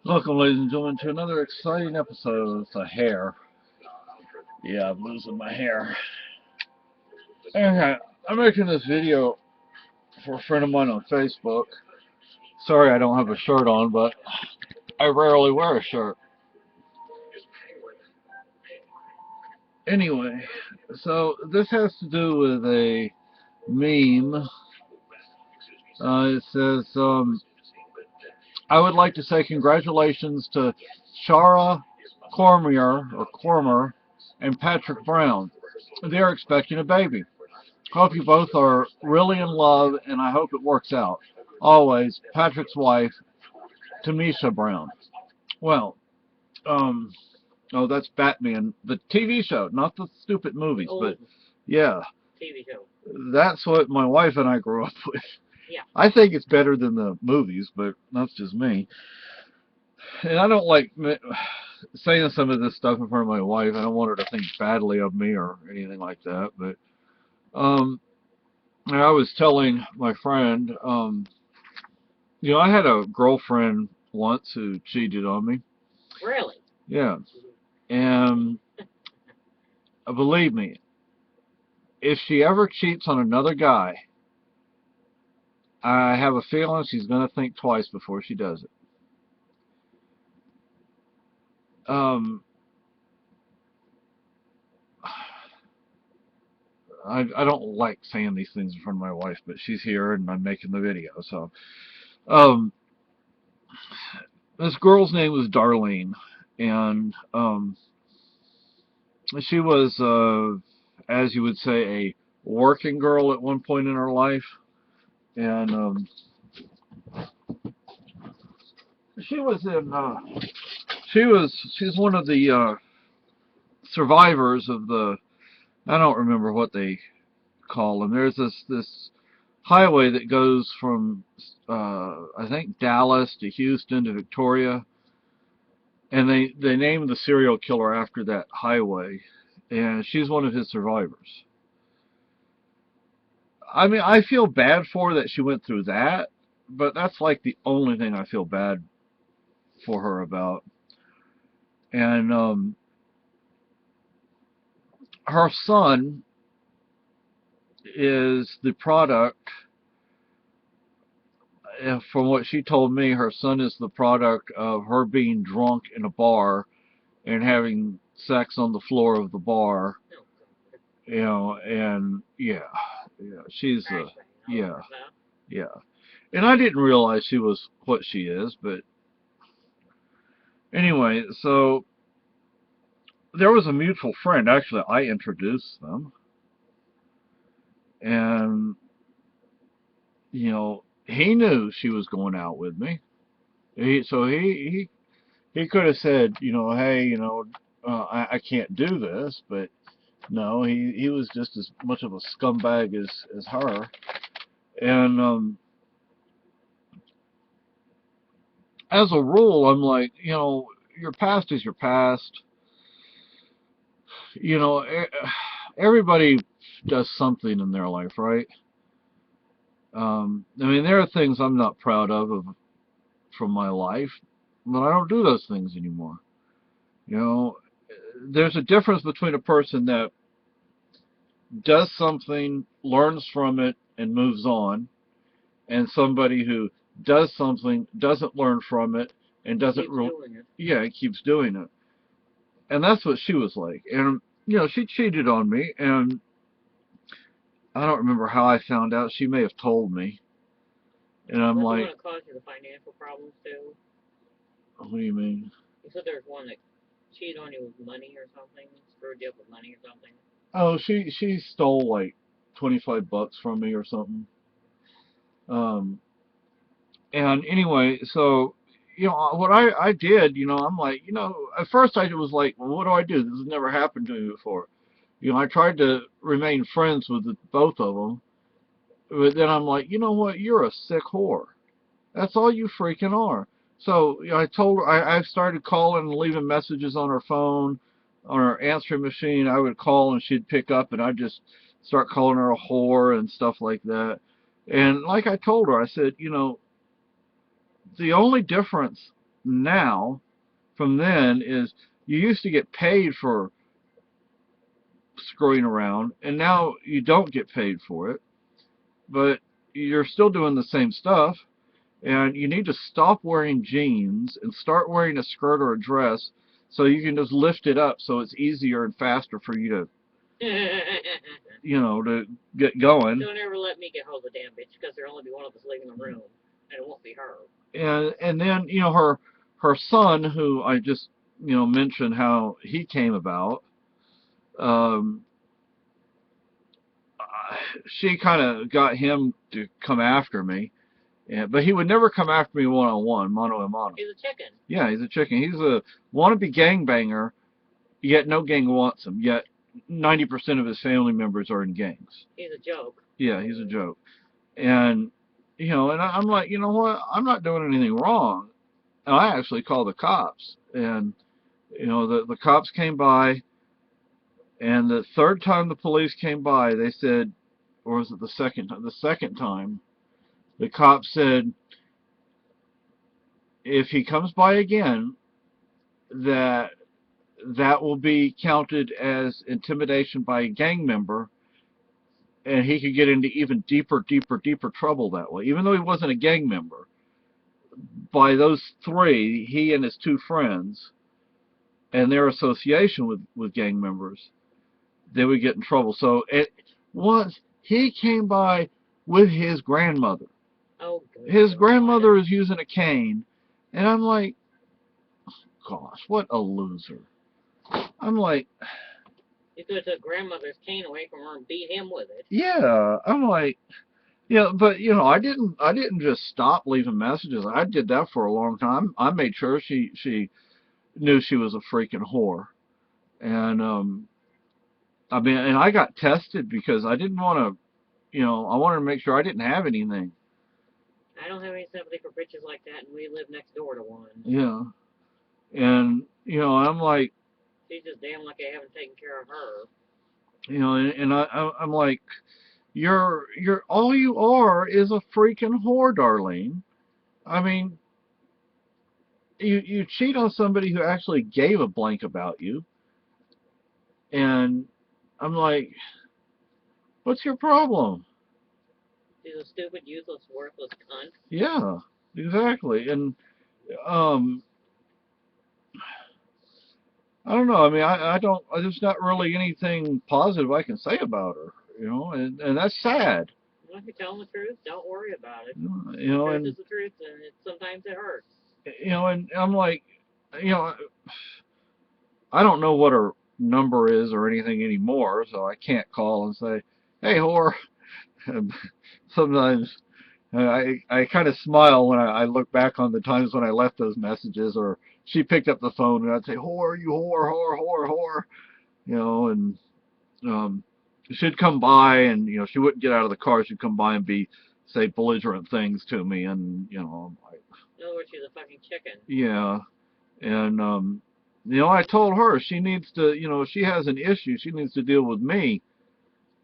Welcome, ladies and gentlemen, to another exciting episode of The Hair. Yeah, I'm losing my hair. Okay, I'm making this video for a friend of mine on Facebook. Sorry I don't have a shirt on, but I rarely wear a shirt. Anyway, so this has to do with a meme. It says, I would like to say congratulations to Shara Cormier and Patrick Brown. They're expecting a baby. Hope you both are really in love, and I hope it works out. Always, Patrick's wife, Tamisha Brown. Well, um, oh, that's Batman, the TV show, not the stupid movies, but yeah, TV show. that's what my wife and I grew up with. Yeah. I think it's better than the movies, but that's just me. And I don't like saying some of this stuff in front of my wife. I don't want her to think badly of me or anything like that. But I was telling my friend, I had a girlfriend once who cheated on me. Really? Yeah. And believe me, if she ever cheats on another guy, I have a feeling she's going to think twice before she does it. I don't like saying these things in front of my wife, but she's here and I'm making the video. So, this girl's name was Darlene, and she was, as you would say, a working girl at one point in her life, and she was in, she's one of the survivors of the, I don't remember what they call them. There's this highway that goes from, I think Dallas to Houston to Victoria, and they named the serial killer after that highway, and she's one of his survivors. I mean, I feel bad for her that she went through that, but that's like the only thing I feel bad for her about. And her son is the product, from what she told me, her son is the product of her being drunk in a bar and having sex on the floor of the bar. And yeah, she's yeah, yeah. And I didn't realize she was what she is, but anyway, so there was a mutual friend. Actually, I introduced them, and he knew she was going out with me. So he could have said, hey, I can't do this, but no, he was just as much of a scumbag as her. And as a rule, I'm like, your past is your past. You know, everybody does something in their life, right? I mean, there are things I'm not proud of from my life, but I don't do those things anymore. You know, there's a difference between a person that does something, learns from it, and moves on, and somebody who does something, doesn't learn from it, and doesn't yeah, it keeps doing it. And that's what she was like. And she cheated on me, and I don't remember how I found out. She may have told me. And I'm like, the one that caused you the financial problems too? what do you mean? You said there's one that cheated on you with money or something, screwed you up with money or something. Oh, she stole like $25 from me or something. Um, and anyway, so what I did, I'm like, at first I was like, well, what do I do? This has never happened to me before. I tried to remain friends with both of them, but then I'm like, you know what? You're a sick whore. That's all you freaking are. So I told her, I started calling and leaving messages on her phone, on her answering machine. I would call and she'd pick up, and I'd just start calling her a whore and stuff like that. And like I told her, I said, the only difference now from then is you used to get paid for screwing around, and now you don't get paid for it, but you're still doing the same stuff, and you need to stop wearing jeans and start wearing a skirt or a dress so you can just lift it up so it's easier and faster for you to, to get going. Don't ever let me get hold of the damn bitch, because there'll only be one of us leaving the room, and it won't be her. And then her son, who I just mentioned how he came about. Um, she kind of got him to come after me, but he would never come after me one-on-one, mano-a-mano. He's a chicken. Yeah, he's a chicken. He's a wannabe gangbanger, yet no gang wants him, yet 90% of his family members are in gangs. He's a joke. Yeah, he's a joke. And, and I'm like, you know what? I'm not doing anything wrong. And I actually called the cops. And, the cops came by, and the third time the police came by, they said, or was it the second time? The second time, the cops said, if he comes by again, that will be counted as intimidation by a gang member, and he could get into even deeper trouble that way. Even though he wasn't a gang member, by those three, he and his two friends, and their association with gang members, they would get in trouble. So once he came by with his grandmother. Oh, his grandmother is using a cane, and I'm like, gosh, what a loser. I'm like, you could have took grandmother's cane away from her and beat him with it. Yeah, I'm like, but I didn't just stop leaving messages. I did that for a long time. I made sure she knew she was a freaking whore, and I mean, and I got tested because I didn't want to, I wanted to make sure I didn't have anything. I don't have any sympathy for bitches like that, and we live next door to one. Yeah, and I'm like, she's just damn lucky I haven't taken care of her. And I'm like, you're all you are is a freaking whore, Darlene. I mean, you cheat on somebody who actually gave a blank about you, and I'm like, what's your problem? She's a stupid, useless, worthless cunt. Yeah, exactly. And I don't know. I mean, I don't. There's not really anything positive I can say about her, and that's sad. Well, if you're telling the truth, don't worry about it. The truth is the truth, and sometimes it hurts. And I'm like, I don't know what her number is or anything anymore, so I can't call and say, hey, whore. Sometimes I kind of smile when I look back on the times when I left those messages, or she picked up the phone and I'd say, whore, you whore, whore, whore, whore, and she'd come by and, she wouldn't get out of the car. She'd come by and say belligerent things to me, and, I'm like, in other words, she's a fucking chicken. Yeah, and, I told her she needs to, if she has an issue, she needs to deal with me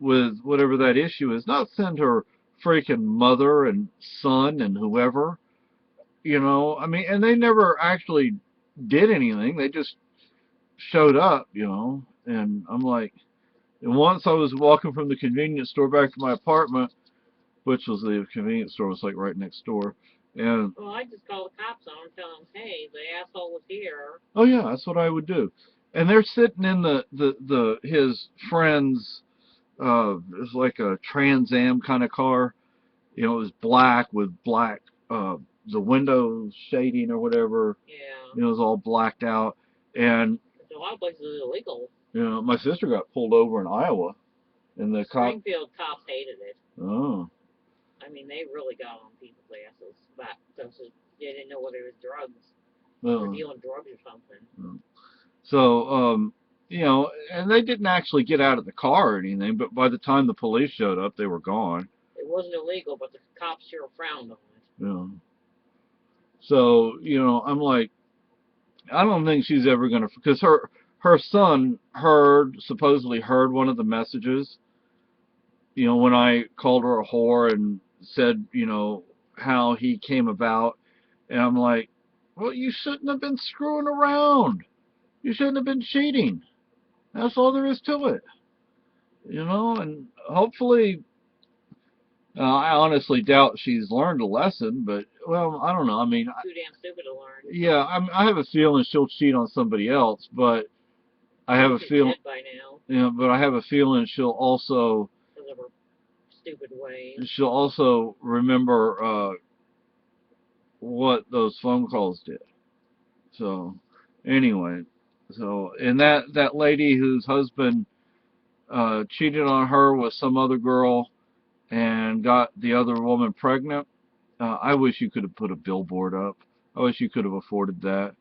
with whatever that issue is, not send her freaking mother and son and whoever, I mean, and they never actually did anything. They just showed up, and I'm like, and once I was walking from the convenience store back to my apartment, which was the convenience store was like right next door, and well, I just call the cops on them and tell them, hey, the asshole was here. Oh yeah, that's what I would do. And they're sitting in his friend's it's like a Trans Am kind of car. It was black with black the windows shading or whatever. Yeah. It was all blacked out, and a lot of places is illegal. My sister got pulled over in Iowa, and the Springfield cops hated it. Oh. I mean, they really got on people's asses, but they didn't know whether it was drugs or dealing drugs or something. So, and they didn't actually get out of the car or anything, but by the time the police showed up, they were gone. It wasn't illegal, but the cops sure frowned on it. Yeah. So, I'm like, I don't think she's ever going to, because her son supposedly heard one of the messages, when I called her a whore and said, how he came about, and I'm like, Well, you shouldn't have been screwing around. You shouldn't have been cheating. That's all there is to it. You know, and hopefully, I honestly doubt she's learned a lesson, but, well, I don't know. I mean, Too damn stupid to learn. yeah, I have a feeling she'll cheat on somebody else, but I have a She's feeling, dead by now you know, but I have a feeling because of her stupid ways. she'll also remember, what those phone calls did. So, anyway, and that lady whose husband, cheated on her with some other girl and got the other woman pregnant, I wish you could have put a billboard up. I wish you could have afforded that,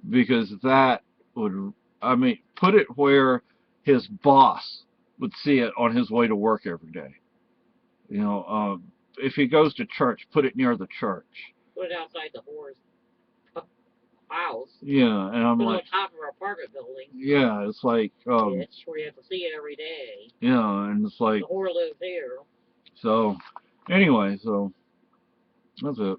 because that would, I mean, put it where his boss would see it on his way to work every day. You know, if he goes to church, put it near the church. Put it outside the whore's house. Yeah, and I'm Put it like, on top of her apartment building. yeah, it's like, Bitch, where you have to see it every day. yeah, and it's like, The whore lives here. so, anyway, so that's it.